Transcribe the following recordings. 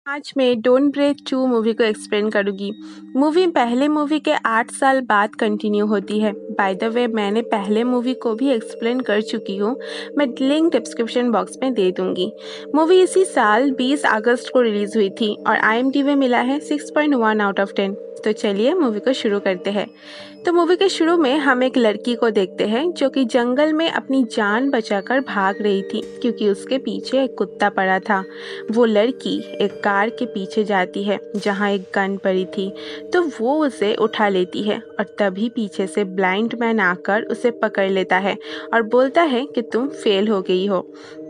आज मैं don't breath 2 movie को एक्सप्लेन करूँगी। मूवी पहले मूवी के 8 साल बाद कंटिन्यू होती है। बाय द वे मैंने पहले मूवी को भी एक्सप्लेन कर चुकी हूँ। मैं लिंक डिस्क्रिप्शन बॉक्स में दे दूँगी। मूवी इसी साल 20 अगस्त को रिलीज़ हुई थी और IMDb मिला है 6.1 आउट ऑफ 10। तो चलिए मूवी को शुरू करते हैं। तो मूवी के शुरू में हम एक लड़की को देखते हैं जो कि जंगल में अपनी जान बचाकर भाग रही थी क्योंकि उसके पीछे एक कुत्ता पड़ा था। वो लड़की एक कार के पीछे जाती है जहाँ एक गन पड़ी थी, तो वो उसे उठा लेती है और तभी पीछे से ब्लाइंड मैन आकर उसे पकड़ लेता है और बोलता है कि तुम फेल हो गई हो।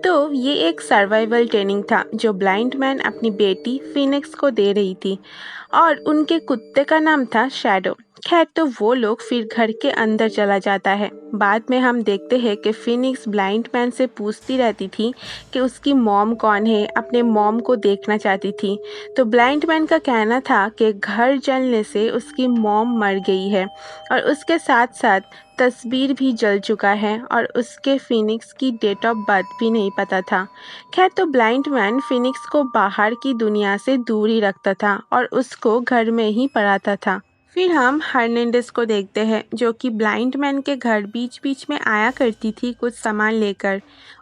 तो ये एक सर्वाइवल ट्रेनिंग था जो ब्लाइंड मैन अपनी बेटी फिनिक्स को दे रही थी और उनके कुत्ते का नाम था शैडो। खैर, तो वो लोग फिर घर के अंदर चला जाता है। बाद में हम देखते हैं कि फिनिक्स ब्लाइंड मैन से पूछती रहती थी कि उसकी मॉम कौन है, अपने मॉम को देखना चाहती थी। तो ब्लाइंड मैन का कहना था कि घर जलने से उसकी मॉम मर गई है और उसके साथ साथ तस्वीर भी जल चुका है और उसके फिनिक्स की डेट ऑफ बर्थ भी नहीं पता था। खैर, तो ब्लाइंड मैन फिनिक्स को बाहर की दुनिया से दूर ही रखता था और उसको घर में ही पढ़ाता था। फिर हम हर्नांडेज को देखते हैं जो कि ब्लाइंड मैन के घर बीच बीच में आया करती थी कुछ सामान लेकर।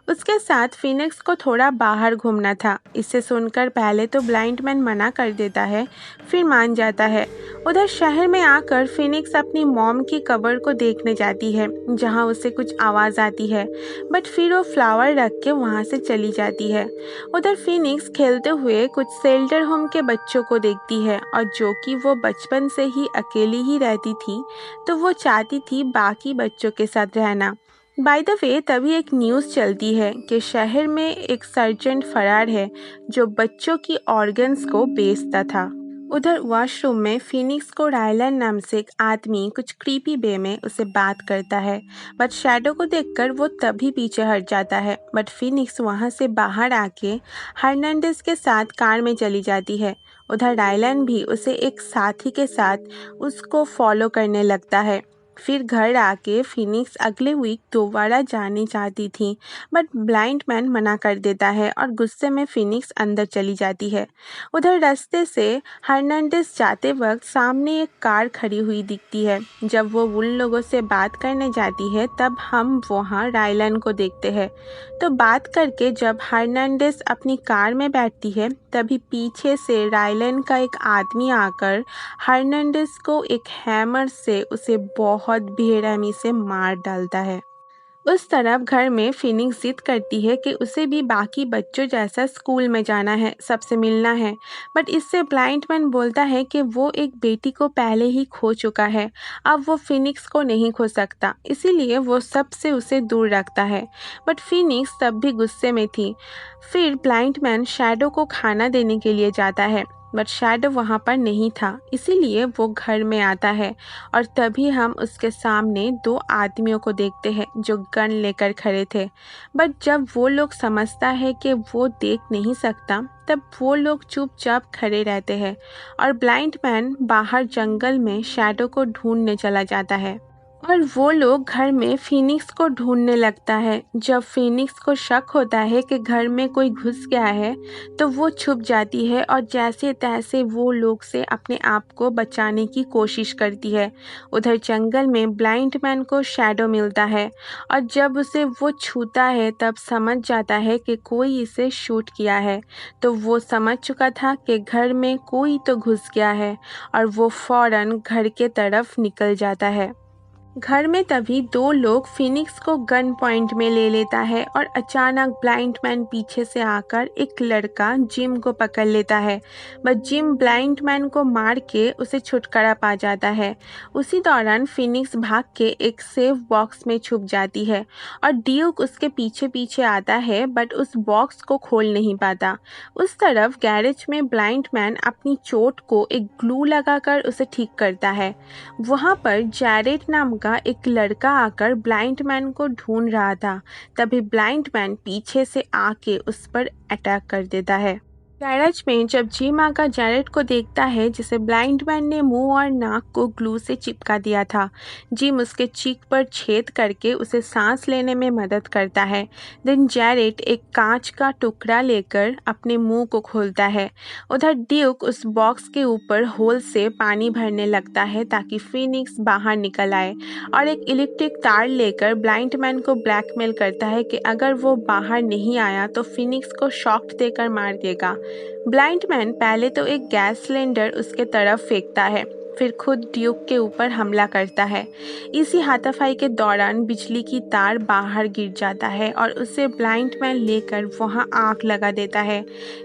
उसके साथ फिनिक्स को थोड़ा बाहर घूमना था। इसे सुनकर पहले तो ब्लाइंड मैन मना कर देता है, फिर मान जाता है। उधर शहर में आकर फिनिक्स अपनी मॉम की कब्र को देखने जाती है जहाँ उसे कुछ आवाज़ आती है, बट फिर वो फ्लावर रख के वहाँ से चली जाती है। उधर फिनिक्स खेलते हुए कुछ शेल्टर होम के बच्चों को देखती है और जो कि वो बचपन से ही अकेली ही रहती थी, तो वो चाहती थी बाकी बच्चों के साथ रहना। बाय द वे तभी एक न्यूज़ चलती है कि शहर में एक सर्जेंट फरार है जो बच्चों की ऑर्गन्स को बेचता था। उधर वॉशरूम में फिनिक्स को रायलन नाम से एक आदमी कुछ क्रीपी वे में उसे बात करता है, बट शैडो को देखकर वो तभी पीछे हट जाता है। बट फिनिक्स वहाँ से बाहर आके हर्नांडेज के साथ कार में चली जाती है। उधर रायलन भी उसे एक साथी के साथ उसको फॉलो करने लगता है। फिर घर आके फिनिक्स अगले वीक दोबारा जाने चाहती थी, बट ब्लाइंड मैन मना कर देता है और गुस्से में फिनिक्स अंदर चली जाती है। उधर रास्ते से हर्नांडेज जाते वक्त सामने एक कार खड़ी हुई दिखती है। जब वो उन लोगों से बात करने जाती है तब हम वहाँ रायलन को देखते हैं। तो बात करके जब हर्नांडेज अपनी कार में बैठती है तभी पीछे से रायलन का एक आदमी आकर हर्नांडेज को एक हैमर से उसे बहुत बेरहमी से मार डालता है। उस तरफ घर में फिनिक्स जिद करती है कि उसे भी बाकी बच्चों जैसा स्कूल में जाना है, सबसे मिलना है, बट इससे ब्लाइंड मैन बोलता है कि वो एक बेटी को पहले ही खो चुका है, अब वो फिनिक्स को नहीं खो सकता, इसीलिए वो सबसे उसे दूर रखता है। बट फिनिक्स तब भी गुस्से में थी। फिर ब्लाइंड मैन शैडो को खाना देने के लिए जाता है, बट शैडो वहाँ पर नहीं था, इसीलिए वो घर में आता है और तभी हम उसके सामने दो आदमियों को देखते हैं जो गन लेकर खड़े थे। बट जब वो लोग समझता है कि वो देख नहीं सकता, तब वो लोग चुपचाप खड़े रहते हैं और ब्लाइंड मैन बाहर जंगल में शैडो को ढूंढने चला जाता है और वो लोग घर में फिनिक्स को ढूंढने लगता है। जब फिनिक्स को शक होता है कि घर में कोई घुस गया है, तो वो छुप जाती है और जैसे तैसे वो लोग से अपने आप को बचाने की कोशिश करती है। उधर जंगल में ब्लाइंड मैन को शैडो मिलता है और जब उसे वो छूता है तब समझ जाता है कि कोई इसे शूट किया है। तो वो समझ चुका था कि घर में कोई तो घुस गया है और वो फौरन घर के तरफ निकल जाता है। घर में तभी दो लोग फिनिक्स को गन पॉइंट में ले लेता है और अचानक ब्लाइंड मैन पीछे से आकर एक लड़का जिम को पकड़ लेता है, बट जिम ब्लाइंड मैन को मार के उसे छुटकारा पा जाता है। उसी दौरान फिनिक्स भाग के एक सेफ बॉक्स में छुप जाती है और ड्यूक उसके पीछे पीछे आता है, बट उस बॉक्स को खोल नहीं पाता। उस तरफ गैरेज में ब्लाइंड मैन अपनी चोट को एक ग्लू लगाकर उसे ठीक करता है। वहाँ पर जैरेड नाम का एक लड़का आकर ब्लाइंड मैन को ढूंढ रहा था, तभी ब्लाइंड मैन पीछे से आके उस पर अटैक कर देता है। गैरेज में जब जिम आकर जैरेड को देखता है जिसे ब्लाइंड मैन ने मुंह और नाक को ग्लू से चिपका दिया था। जिम उसके चीक पर छेद करके उसे सांस लेने में मदद करता है। देन जैरेड एक कांच का टुकड़ा लेकर अपने मुंह को खोलता है। उधर ड्यूक उस बॉक्स के ऊपर होल से पानी भरने लगता है ताकि फिनिक्स बाहर निकल आए और एक इलेक्ट्रिक तार लेकर ब्लाइंड मैन को ब्लैकमेल करता है कि अगर वो बाहर नहीं आया तो फिनिक्स को शॉक देकर मार देगा। ब्लाइंड मैन पहले तो एक गैस सिलेंडर उसके तरफ फेंकता है, फिर खुद ड्यूक के ऊपर हमला करता है। इसी हाथापाई के दौरान बिजली की तार बाहर गिर जाता है और उसे ब्लाइंड मैन लेकर वहां आग लगा देता है।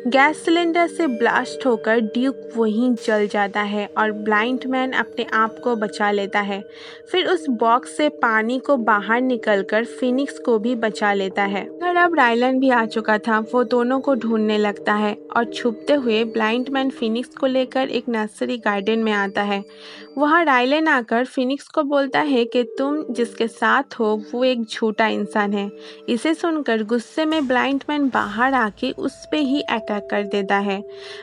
गैस सिलेंडर से ब्लास्ट होकर ड्यूक वहीं जल जाता है और ब्लाइंड मैन अपने आप को बचा लेता है। फिर उस बॉक्स से पानी को बाहर निकलकर फिनिक्स को भी बचा लेता है। घर अब रायलन भी आ चुका था। वो दोनों को ढूंढने लगता है और छुपते हुए ब्लाइंड मैन फिनिक्स को लेकर एक नर्सरी गार्डन में आता है। वहाँ रायलन आकर फिनिक्स को बोलता है कि तुम जिसके साथ हो वो एक झूठा इंसान है। इसे सुनकर गुस्से में ब्लाइंड मैन बाहर आके उस पे ही अटैक कर देता है,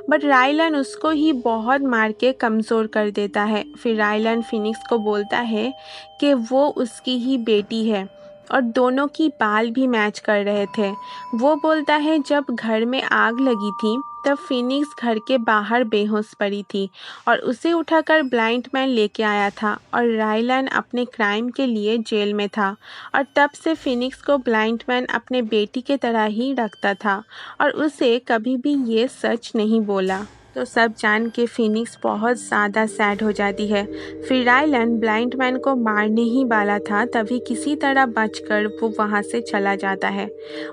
बट रायलन उसको ही बहुत मार के कमज़ोर कर देता है। फिर रायलन फिनिक्स को बोलता है कि वो उसकी ही बेटी है और दोनों की बाल भी मैच कर रहे थे। वो बोलता है जब घर में आग लगी थी तब फिनिक्स घर के बाहर बेहोश पड़ी थी और उसे उठाकर ब्लाइंड मैन लेके आया था और रायलन अपने क्राइम के लिए जेल में था और तब से फिनिक्स को ब्लाइंड मैन अपने बेटी के तरह ही रखता था और उसे कभी भी ये सच नहीं बोला। तो सब जान के फिनिक्स बहुत ज़्यादा सैड हो जाती है। फिर रायलन ब्लाइंड मैन को मारने ही वाला था, तभी किसी तरह बचकर वो वहाँ से चला जाता है।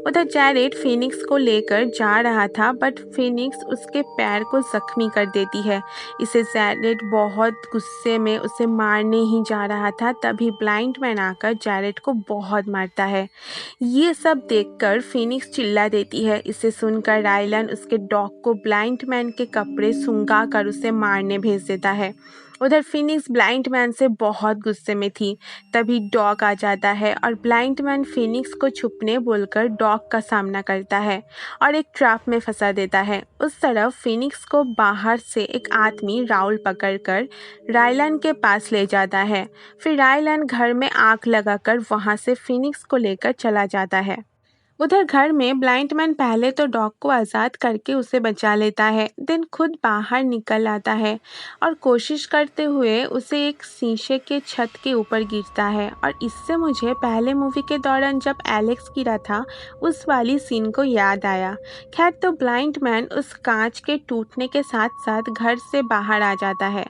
उधर जैरेड फिनिक्स को लेकर जा रहा था, बट फिनिक्स उसके पैर को जख्मी कर देती है। इसे जैरेड बहुत गुस्से में उसे मारने ही जा रहा था, तभी ब्लाइंड मैन आकर जैरेड को बहुत मारता है। ये सब देखकर फिनिक्स चिल्ला देती है। इसे सुनकर रायलन उसके डॉग को ब्लाइंड मैन के कपड़े सुंघा कर उसे मारने भेज देता है। उधर फिनिक्स ब्लाइंड मैन से बहुत गुस्से में थी। तभी डॉग आ जाता है और ब्लाइंड मैन फिनिक्स को छुपने बोलकर डॉग का सामना करता है और एक ट्रैप में फंसा देता है। उस तरफ फिनिक्स को बाहर से एक आदमी राउल पकड़कर रायलन के पास ले जाता है। फिर रायलन घर में आग लगाकर वहां से फिनिक्स को लेकर चला जाता है। उधर घर में ब्लाइंड मैन पहले तो डॉग को आज़ाद करके उसे बचा लेता है, देन खुद बाहर निकल आता है और कोशिश करते हुए उसे एक शीशे के छत के ऊपर गिरता है और इससे मुझे पहले मूवी के दौरान जब एलेक्स गिरा था उस वाली सीन को याद आया। खैर, तो ब्लाइंड मैन उस कांच के टूटने के साथ साथ घर से बाहर आ जाता है।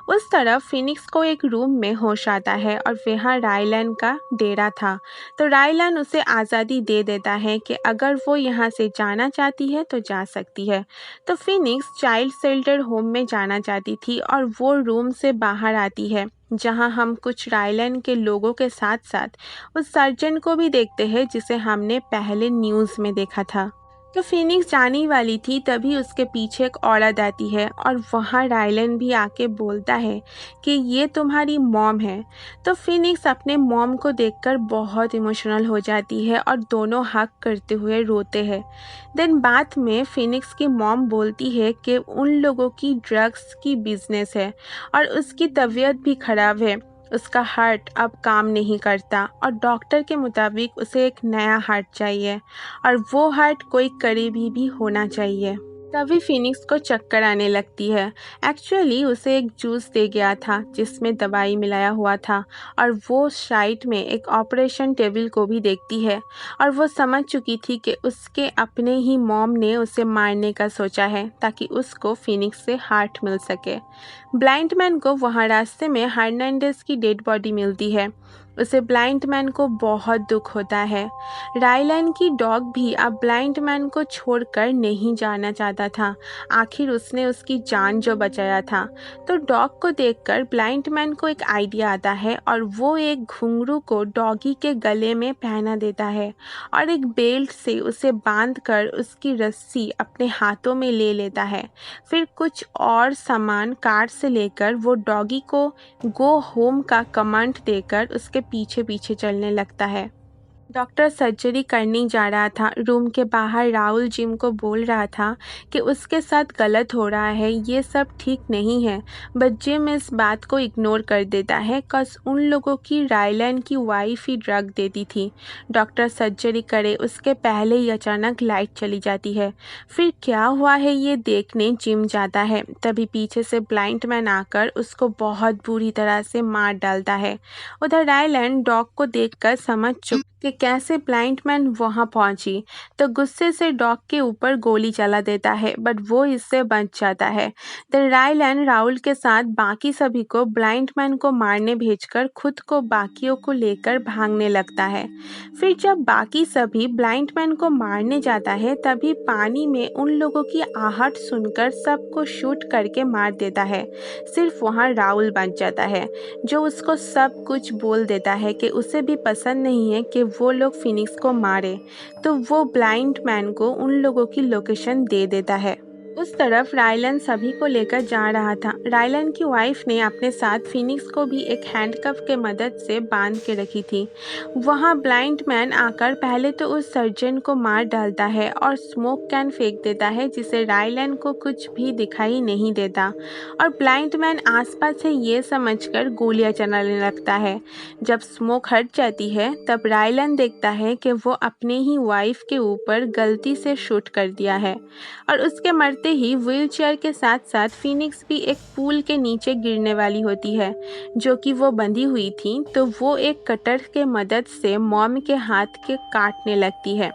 उस तरफ फिनिक्स को एक रूम में होश आता है और वहाँ रायलन का डेरा था। तो रायलन उसे आज़ादी दे देता है कि अगर वो यहाँ से जाना चाहती है तो जा सकती है। तो फिनिक्स चाइल्ड शेल्टर होम में जाना चाहती थी और वो रूम से बाहर आती है, जहाँ हम कुछ रायलन के लोगों के साथ साथ उस सर्जन को भी देखते हैं जिसे हमने पहले न्यूज़ में देखा था। तो फिनिक्स जाने वाली थी, तभी उसके पीछे एक औरत आती है और वहाँ रायलन भी आके बोलता है कि ये तुम्हारी मॉम है। तो फिनिक्स अपने मॉम को देखकर बहुत इमोशनल हो जाती है और दोनों हग करते हुए रोते हैं। देन बाद में फिनिक्स की मॉम बोलती है कि उन लोगों की ड्रग्स की बिजनेस है और उसकी तबीयत भी खराब है। उसका हार्ट अब काम नहीं करता और डॉक्टर के मुताबिक उसे एक नया हार्ट चाहिए और वो हार्ट कोई करीबी भी होना चाहिए। तभी फिनिक्स को चक्कर आने लगती है। एक्चुअली उसे एक जूस दे गया था जिसमें दवाई मिलाया हुआ था और वो साइड में एक ऑपरेशन टेबल को भी देखती है और वो समझ चुकी थी कि उसके अपने ही मॉम ने उसे मारने का सोचा है ताकि उसको फिनिक्स से हार्ट मिल सके। ब्लाइंड मैन को वहाँ रास्ते में हर्नांडेज की डेड बॉडी मिलती है। उसे ब्लाइंड मैन को बहुत दुख होता है। रायलन की डॉग भी अब ब्लाइंड मैन को छोड़कर नहीं जाना चाहता था। आखिर उसने उसकी जान जो बचाया था। तो डॉग को देखकर ब्लाइंड मैन को एक आइडिया आता है और वो एक घुंघरू को डॉगी के गले में पहना देता है और एक बेल्ट से उसे बांधकर उसकी रस्सी अपने हाथों में ले लेता है। फिर कुछ और सामान कार से लेकर वो डॉगी को गो होम का कमांड देकर उसके पीछे पीछे चलने लगता है। डॉक्टर सर्जरी करने जा रहा था। रूम के बाहर राहुल जिम को बोल रहा था कि उसके साथ गलत हो रहा है, ये सब ठीक नहीं है। बट जिम इस बात को इग्नोर कर देता है कस उन लोगों की रायलन की वाइफ ही ड्रग देती थी। डॉक्टर सर्जरी करे उसके पहले ही अचानक लाइट चली जाती है। फिर क्या हुआ है ये देखने जिम जाता है। तभी पीछे से ब्लाइंड मैन आकर उसको बहुत बुरी तरह से मार डालता है। उधर रायलन डॉग को देखकर समझ चुका कि कैसे ब्लाइंड मैन वहां पहुंची, तो गुस्से से डॉग के ऊपर गोली चला देता है बट वो इससे बच जाता है। देन रायलन राहुल के साथ बाकी सभी को ब्लाइंड मैन को मारने भेजकर खुद को बाकियों को लेकर भागने लगता है। फिर जब बाकी सभी ब्लाइंड मैन को मारने जाता है तभी पानी में उन लोगों की आहट सुनकर सबको शूट करके मार देता है। सिर्फ वहाँ राहुल बच जाता है, जो उसको सब कुछ बोल देता है कि उसे भी पसंद नहीं है कि वो लोग फिनिक्स को मारे, तो वो ब्लाइंड मैन को उन लोगों की लोकेशन दे देता है। उस तरफ रायलन सभी को लेकर जा रहा था। रायलन की वाइफ ने अपने साथ फिनिक्स को भी एक हैंडकफ के मदद से बांध के रखी थी। वहाँ ब्लाइंड मैन आकर पहले तो उस सर्जन को मार डालता है और स्मोक कैन फेंक देता है, जिससे रायलन को कुछ भी दिखाई नहीं देता और ब्लाइंड मैन आसपास से ये समझकर गोलियां चलाने लगता है। जब स्मोक हट जाती है तब रायलन देखता है कि वो अपने ही वाइफ के ऊपर गलती से शूट कर दिया है और उसके मरते ही व्हीलचेयर के साथ साथ फिनिक्स भी एक पूल के नीचे गिरने वाली होती है, जो कि वो बंधी हुई थी। तो वो एक कटर के मदद से मॉम के हाथ के काटने लगती है।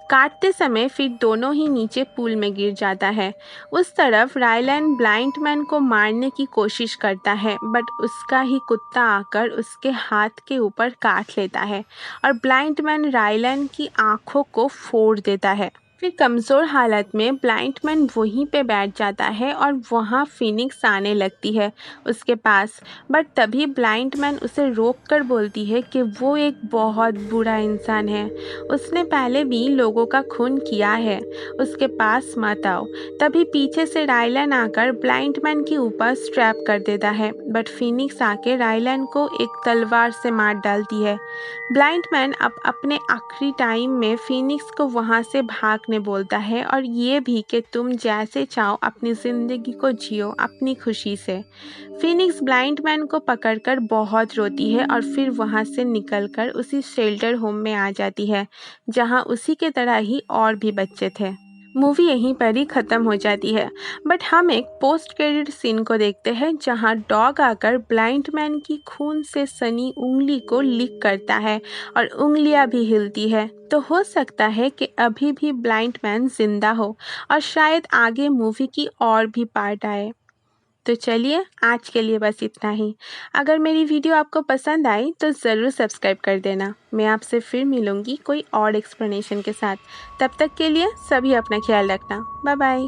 काटते समय फिर दोनों ही नीचे पूल में गिर जाता है। उस तरफ रायलन ब्लाइंड मैन को मारने की कोशिश करता है बट उसका ही कुत्ता आकर उसके हाथ के ऊपर काट लेता है और ब्लाइंड मैन रायलन की आंखों को फोड़ देता है। फिर कमज़ोर हालत में ब्लाइंड मैन वहीं पे बैठ जाता है और वहाँ फिनिक्स आने लगती है उसके पास। बट तभी ब्लाइंड मैन उसे रोक कर बोलती है कि वो एक बहुत बुरा इंसान है, उसने पहले भी लोगों का खून किया है, उसके पास मत आओ। तभी पीछे से रायलन आकर ब्लाइंड मैन के ऊपर स्ट्रैप कर देता है बट फिनिक्स आके रायलन को एक तलवार से मार डालती है। ब्लाइंड मैन अब अपने आखिरी टाइम में फिनिक्स को वहाँ से भागने बोलता है और ये भी कि तुम जैसे चाहो अपनी ज़िंदगी को जियो अपनी खुशी से। फिनिक्स ब्लाइंड मैन को पकड़कर बहुत रोती है और फिर वहाँ से निकलकर उसी शेल्टर होम में आ जाती है, जहाँ उसी के तरह ही और भी बच्चे थे। मूवी यहीं पर ही ख़त्म हो जाती है। बट हम एक पोस्ट क्रेडिट सीन को देखते हैं जहां डॉग आकर ब्लाइंड मैन की खून से सनी उंगली को लिक करता है और उंगलियां भी हिलती है। तो हो सकता है कि अभी भी ब्लाइंड मैन जिंदा हो और शायद आगे मूवी की और भी पार्ट आए। तो चलिए आज के लिए बस इतना ही। अगर मेरी वीडियो आपको पसंद आई तो ज़रूर सब्सक्राइब कर देना। मैं आपसे फिर मिलूँगी कोई और एक्सप्लेनेशन के साथ। तब तक के लिए सभी अपना ख्याल रखना। Bye bye.